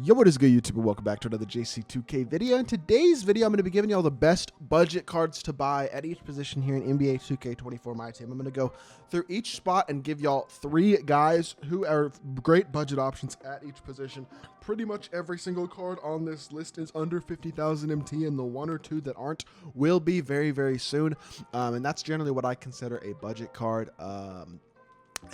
Yo, what is good, YouTube, and welcome back to another JC2K video. In today's video, I'm going to be giving you all the best budget cards to buy at each position here in NBA 2K24 MyTEAM. I'm going to go through each spot and give y'all three guys who are great budget options at each position. Pretty much every single card on this list is under 50,000 MT, and the one or two that aren't will be very, very soon. And that's generally what I consider a budget card.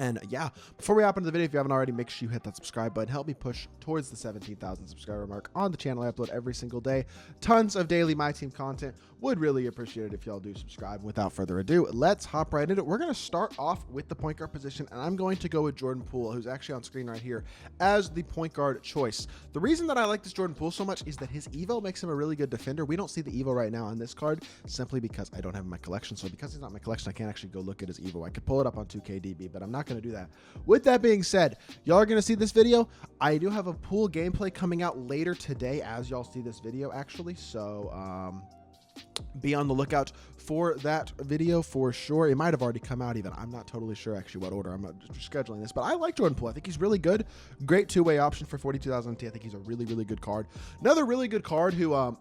And yeah, before we hop into the video, if you haven't already, make sure you hit that subscribe button. Help me push towards the 17,000 subscriber mark on the channel. I upload every single day. Tons of daily MyTEAM content. Would really appreciate it if y'all do subscribe. Without further ado, let's hop right into it. We're going to start off with the point guard position, and I'm going to go with Jordan Poole, who's actually on screen right here, as the point guard choice. The reason that I like this Jordan Poole so much is that his evo makes him a really good defender. We don't see the evo right now on this card simply because I don't have him in my collection. So because he's not in my collection, I can't actually go look at his evo. I could pull it up on 2KDB, but I'm not going to do that. With that being said, y'all are going to see this video. I do have a Poole gameplay coming out later today as y'all see this video, actually. So be on the lookout for that video for sure. It might have already come out even. I'm not totally sure actually what order I'm scheduling this, but I like Jordan Poole. I think he's really good. Great two-way option for 42,000 MT. I think he's a really, really good card. Another really good card who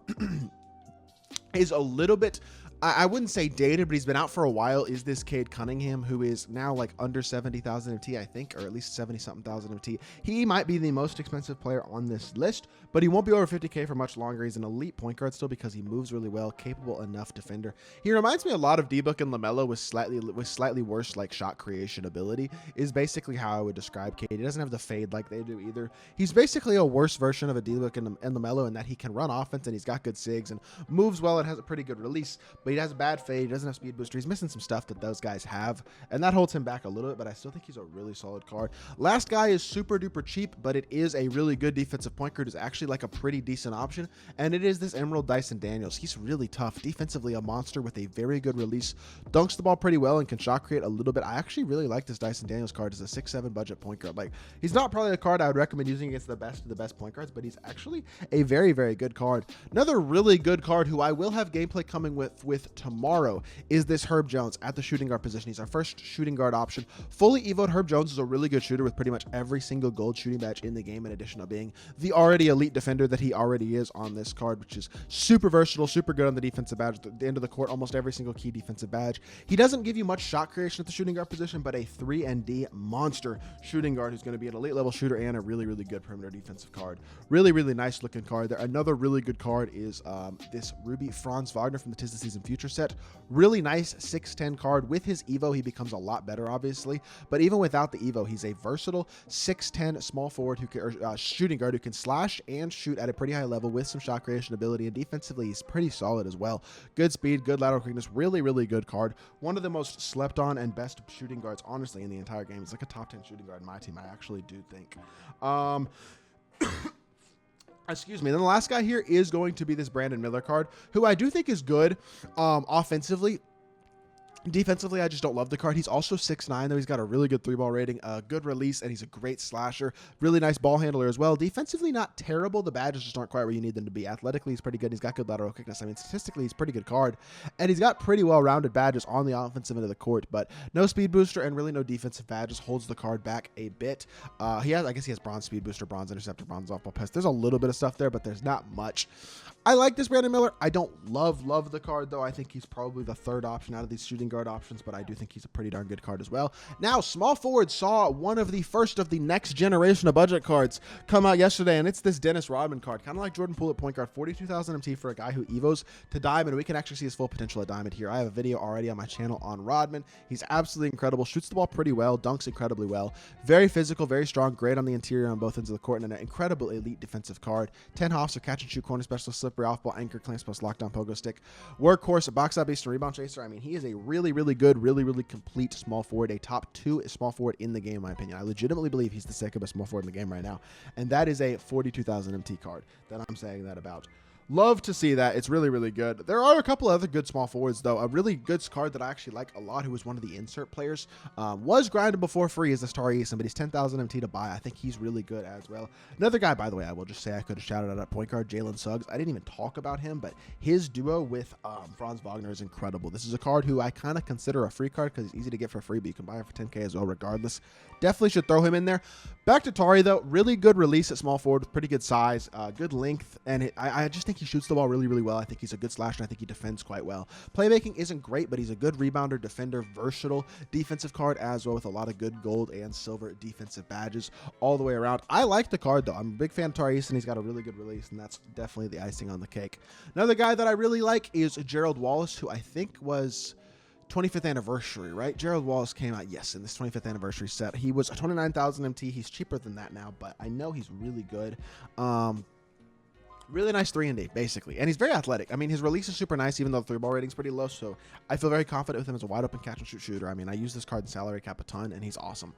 is a little bit, I wouldn't say dated, but he's been out for a while, is this Cade Cunningham, who is now like under 70,000 MT, I think, or at least 70-something thousand MT. He might be the most expensive player on this list, but he won't be over 50K for much longer. He's an elite point guard still because he moves really well, capable enough defender. He reminds me a lot of D-Book and LaMelo with slightly worse like shot creation ability, is basically how I would describe Cade. He doesn't have the fade like they do either. He's basically a worse version of a D-Book and LaMelo in that he can run offense and he's got good sigs and moves well and has a pretty good release, but he has a bad fade. He doesn't have speed booster. He's missing some stuff that those guys have, and that holds him back a little bit, but I still think he's a really solid card. Last guy is super duper cheap, but it is a really good defensive point guard. It's actually like a pretty decent option, and it is this Emerald Dyson Daniels. He's really tough. Defensively, a monster with a very good release. Dunks the ball pretty well and can shot create a little bit. I actually really like this Dyson Daniels card as a 6'7" budget point guard. Like, he's not probably a card I would recommend using against the best of the best point guards, but he's actually a very, very good card. Another really good card who I will have gameplay coming with tomorrow is this Herb Jones at the shooting guard position. He's our first shooting guard option. Fully evoed Herb Jones is a really good shooter with pretty much every single gold shooting badge in the game, in addition to being the already elite defender that he already is on this card, which is super versatile, super good on the defensive badge. At the end of the court, almost every single key defensive badge. He doesn't give you much shot creation at the shooting guard position, but a 3-and-D monster shooting guard who's going to be an elite level shooter and a really, really good perimeter defensive card. Really, really nice looking card there. Another really good card is this Ruby Franz Wagner from the 'Tis the Season Future set. Really nice 6'10" card. With his evo, he becomes a lot better, obviously, but even without the evo, he's a versatile 6'10" small forward who can, shooting guard who can slash and shoot at a pretty high level with some shot creation ability, and defensively he's pretty solid as well. Good speed, good lateral quickness, really, really good card. One of the most slept on and best shooting guards, honestly, in the entire game. It's like a top 10 shooting guard in my team, I actually do think. Excuse me. Then the last guy here is going to be this Brandon Miller card, who I do think is good offensively. Defensively, I just don't love the card. He's also 6'9", though. He's got a really good 3-ball rating, a good release, and he's a great slasher. Really nice ball handler as well. Defensively, not terrible. The badges just aren't quite where you need them to be. Athletically, he's pretty good. He's got good lateral quickness. I mean, statistically, he's a pretty good card. And he's got pretty well-rounded badges on the offensive end of the court, but no speed booster and really no defensive badges. Holds the card back a bit. I guess he has bronze speed booster, bronze interceptor, bronze off-ball pass. There's a little bit of stuff there, but there's not much. I like this Brandon Miller. I don't love the card, though. I think he's probably the third option out of these shooting guard options, but I do think he's a pretty darn good card as well. Now, small forward saw one of the first of the next generation of budget cards come out yesterday, and it's this Dennis Rodman card. Kind of like Jordan Poole at point guard, 42,000 MT for a guy who evos to diamond. We can actually see his full potential at diamond here. I have a video already on my channel on Rodman. He's absolutely incredible. Shoots the ball pretty well, dunks incredibly well. Very physical, very strong, great on the interior on both ends of the court, and an incredible elite defensive card. 10 hops, so catch and shoot, corner specialist, slippery off-ball, anchor, clamps, post, lockdown, pogo stick, workhorse, a box-out beast, and rebound chaser. I mean, he is a really, really good, really, really complete small forward, a top 2 small forward in the game, in my opinion. I legitimately believe he's the second best small forward in the game right now, and that is a 42,000 MT card that I'm saying that about. Love to see that. It's really, really good. There are a couple other good small forwards, though. A really good card that I actually like a lot, who was one of the insert players, was grindable for free, is the Star Eason, but he's 10,000 MT to buy. I think he's really good as well. Another guy, by the way, I will just say I could have shouted out at point guard, Jalen Suggs. I didn't even talk about him, but his duo with Franz Wagner is incredible. This is a card who I kind of consider a free card because he's easy to get for free, but you can buy it for 10K as well regardless. Definitely should throw him in there. Back to Tari, though. Really good release at small forward with pretty good size, good length, and I just think he shoots the ball really, really well. I think he's a good slasher, and I think he defends quite well. Playmaking isn't great, but he's a good rebounder, defender, versatile defensive card as well, with a lot of good gold and silver defensive badges all the way around. I like the card, though. I'm a big fan of Tari Eason. He's got a really good release, and that's definitely the icing on the cake. Another guy that I really like is Gerald Wallace, who I think was 25th anniversary, right? Gerald Wallace came out, yes, in this 25th anniversary set. He was 29,000 MT. He's cheaper than that now, but I know he's really good. Really nice 3-and-D, basically. And he's very athletic. I mean, his release is super nice, even though the 3-ball rating's pretty low, so I feel very confident with him as a wide-open catch-and-shoot shooter. I mean, I use this card in salary cap a ton, and he's awesome.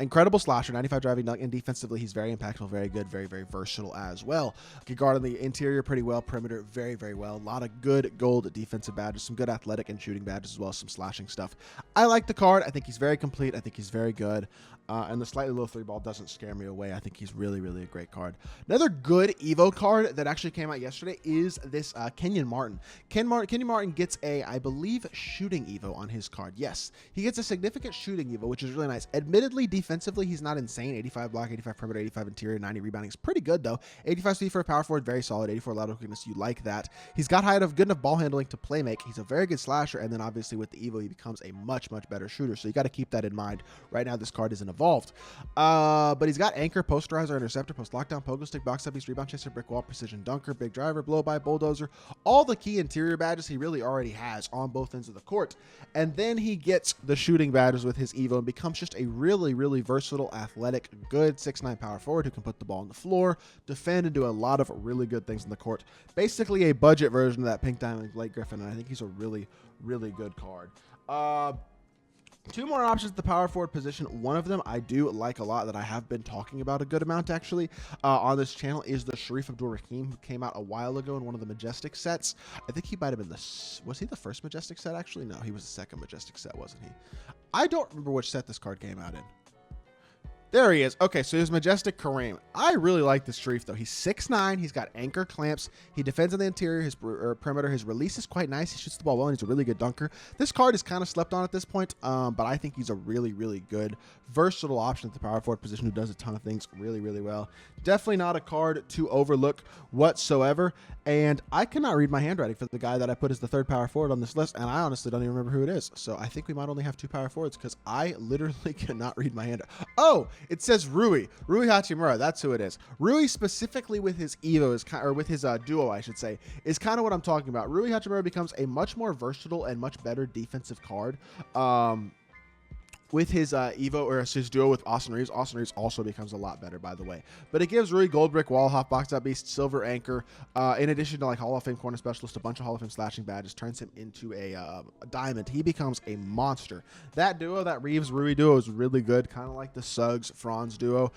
Incredible slasher, 95 driving dunk, and defensively, he's very impactful, very good, very, very versatile as well. Can guard on the interior pretty well, perimeter very, very well. A lot of good gold defensive badges, some good athletic and shooting badges as well as some slashing stuff. I like the card. I think he's very complete. I think he's very good. And the slightly low 3-ball doesn't scare me away. I think he's really, really a great card. Another good Evo card that actually came out yesterday is this Kenyon Martin. Kenyon Martin gets a, I believe, shooting Evo on his card. Yes, he gets a significant shooting Evo, which is really nice. Admittedly, defensively, he's not insane. 85 block, 85 perimeter, 85 interior, 90 rebounding is pretty good, though. 85 speed for a power forward, very solid. 84 lateral quickness, you like that. He's got good enough ball handling to play make. He's a very good slasher, and then obviously with the Evo, he becomes a much, much better shooter. So you got to keep that in mind. Right now, this card isn't evolved. But he's got anchor, posterizer, interceptor, post lockdown, pogo stick, box up, rebound chaser, brick wall, precision dunker, big driver, blow by, bulldozer, all the key interior badges he really already has on both ends of the court. And then he gets the shooting badges with his Evo and becomes just a really, really versatile, athletic, good 6'9" power forward who can put the ball on the floor, defend, and do a lot of really good things in the court. Basically a budget version of that Pink Diamond Blake Griffin, and I think he's a really, really good card. Two more options at the power forward position. One of them I do like a lot that I have been talking about a good amount actually on this channel is the Sharif Abdul-Rahim, who came out a while ago in one of the Majestic sets. I think he might have been was he the first Majestic set actually? No, he was the second Majestic set, wasn't he? I don't remember which set this card came out in. There he is. Okay, so here's Majestic Kareem. I really like this Sharif, though. He's 6'9". He's got anchor clamps. He defends on the interior, his perimeter. His release is quite nice. He shoots the ball well, and he's a really good dunker. This card is kind of slept on at this point, but I think he's a really, really good, versatile option at the power forward position who does a ton of things really, really well. Definitely not a card to overlook whatsoever, and I cannot read my handwriting for the guy that I put as the third power forward on this list, and I honestly don't even remember who it is. So I think we might only have two power forwards because I literally cannot read my handwriting. Oh, it says Rui Hachimura. That's who it is. Rui specifically with his Evo is or with his duo, I should say, is kind of what I'm talking about. Rui Hachimura becomes a much more versatile and much better defensive card. With his Evo or his duo with Austin Reeves. Austin Reeves also becomes a lot better, by the way. But it gives Rui gold brick wall, hop box out beast, silver anchor, in addition to like Hall of Fame corner specialist, a bunch of Hall of Fame slashing badges, turns him into a diamond. He becomes a monster. That duo, that Reeves-Rui duo is really good, kind of like the Suggs-Franz duo.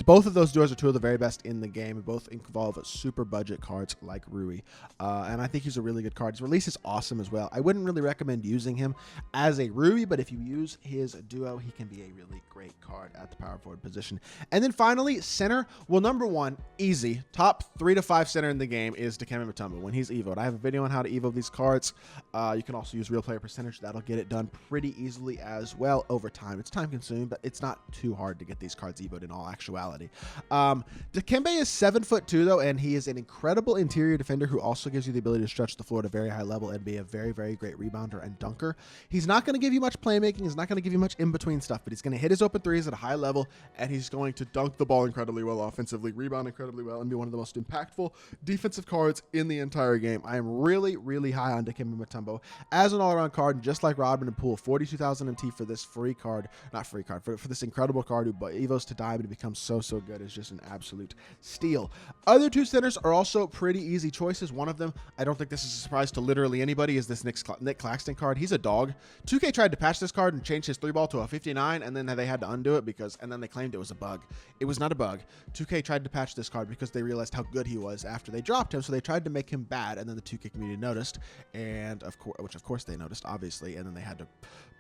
Both of those duos are two of the very best in the game. Both involve super budget cards like Rui. And I think he's a really good card. His release is awesome as well. I wouldn't really recommend using him as a Rui, but if you use his duo, he can be a really great card at the power forward position. And then finally, center. Well, number one, easy. Top 3 to 5 center in the game is Dikembe Mutombo when he's Evo'd. I have a video on how to Evo these cards. You can also use real player percentage. That'll get it done pretty easily as well over time. It's time consuming, but it's not too hard to get these cards Evo'd in all actuality. Dikembe is 7'2", though, and he is an incredible interior defender who also gives you the ability to stretch the floor at a very high level and be a very, very great rebounder and dunker. He's not going to give you much playmaking. He's not going to give you much in-between stuff, but he's going to hit his open threes at a high level, and he's going to dunk the ball incredibly well offensively, rebound incredibly well, and be one of the most impactful defensive cards in the entire game. I am really, really high on Dikembe Mutombo as an all-around card, just like Rodman and Poole. 42,000 MT for this free card, not free card, for this incredible card who Evos to diamond and becomes so good. It's just an absolute steal. Other two centers are also pretty easy choices. One of them, I don't think this is a surprise to literally anybody, is this Nick Claxton card. He's a dog. 2K tried to patch this card and change his 3-ball to a 59, and then they had to undo it and then they claimed it was a bug. It was not a bug. 2K tried to patch this card because they realized how good he was after they dropped him, so they tried to make him bad, and then the 2K community noticed, which of course they noticed, obviously, and then they had to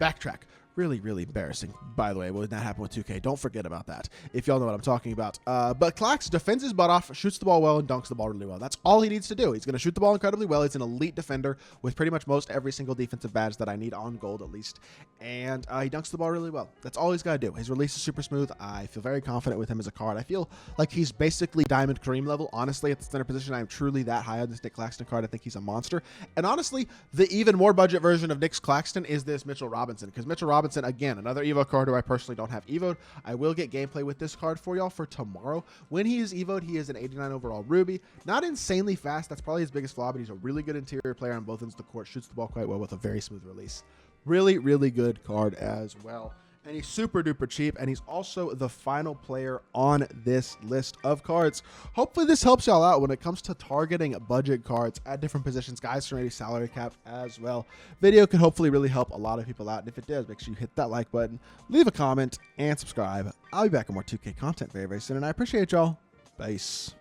backtrack. Really, really embarrassing. By the way, would not happen with 2K. Don't forget about that, if y'all know what I'm talking about. But Clax defends his butt off, shoots the ball well, and dunks the ball really well. That's all he needs to do. He's going to shoot the ball incredibly well. He's an elite defender with pretty much most every single defensive badge that I need on gold, at least. And he dunks the ball really well. That's all he's got to do. His release is super smooth. I feel very confident with him as a card. I feel like he's basically Diamond Kareem level. Honestly, at the center position, I am truly that high on this Nick Claxton card. I think he's a monster. And honestly, the even more budget version of Nick Claxton is this Mitchell Robinson, because Mitchell Robinson, again, another Evo card who I personally don't have Evo'd. I will get gameplay with this card for y'all for tomorrow. When he is Evo'd, he is an 89 overall Ruby. Not insanely fast. That's probably his biggest flaw, but he's a really good interior player on both ends of the court. Shoots the ball quite well with a very smooth release. Really, really good card as well. And he's super duper cheap, and he's also the final player on this list of cards. Hopefully this helps y'all out when it comes to targeting budget cards at different positions. Guys from 80 salary cap as well. Video could hopefully really help a lot of people out, and if it does, make sure you hit that like button, leave a comment, and subscribe. I'll be back with more 2K content very, very soon, and I appreciate y'all. Peace.